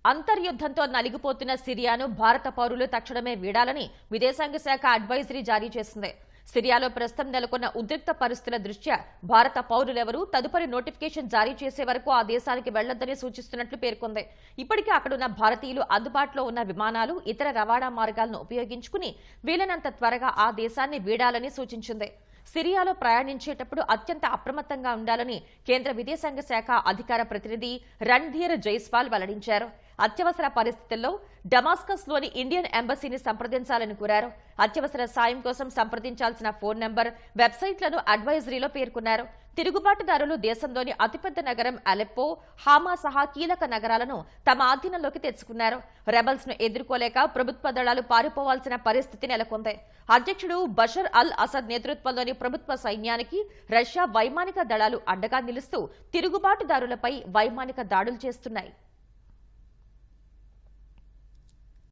అంతర్యుద్ధంతో నలిగిపోతున్న సిరియాను భారత పౌరులు తక్షణమే వీడాలని విదేశాంగ శాఖ అడ్వైజరీ జారీ చేసింది. సిరియాలో ప్రస్తుతం నెలకొన్న ఉద్రిక్త పరిస్థితుల దృష్ట్యా భారత పౌరులెవరూ తదుపరి నోటిఫికేషన్ జారీ చేసే వరకు ఆ దేశానికి వెళ్లొద్దని సూచిస్తున్నట్లు పేర్కొంది. ఇప్పటికే అక్కడున్న భారతీయులు అందుబాటులో ఉన్న విమానాలు, ఇతర రవాణా మార్గాలను ఉపయోగించుకుని వీలైనంత త్వరగా ఆ దేశాన్ని వీడాలని సూచించింది. సిరియాలో ప్రయాణించేటప్పుడు అత్యంత అప్రమత్తంగా ఉండాలని కేంద్ర విదేశాంగ శాఖ అధికార ప్రతినిధి రణ్ధీర్ జైస్వాల్ వెల్లడించారు. అత్యవసర పరిస్థితుల్లో డమాస్కస్లోని ఇండియన్ ఎంబసీని సంప్రదించాలని కోరారు. అత్యవసర సాయం కోసం సంప్రదించాల్సిన ఫోన్ నంబర్, వెబ్సైట్లను అడ్వైజరీలో పేర్కొన్నారు. తిరుగుబాటుదారులు దేశంలోని అతిపెద్ద నగరం అలెప్పో, హామా సహా కీలక నగరాలను తమ ఆధీనంలోకి తెచ్చుకున్నారు. రెబల్స్ ను ఎదుర్కోలేక ప్రభుత్వ దళాలు పారిపోవాల్సిన పరిస్థితి నెలకొంది. అధ్యక్షుడు బషర్ అల్ అసద్ నేతృత్వంలోని ప్రభుత్వ సైన్యానికి రష్యా వైమానిక దళాలు అండగా నిలుస్తూ తిరుగుబాటుదారులపై వైమానిక దాడులు చేస్తున్నాయి.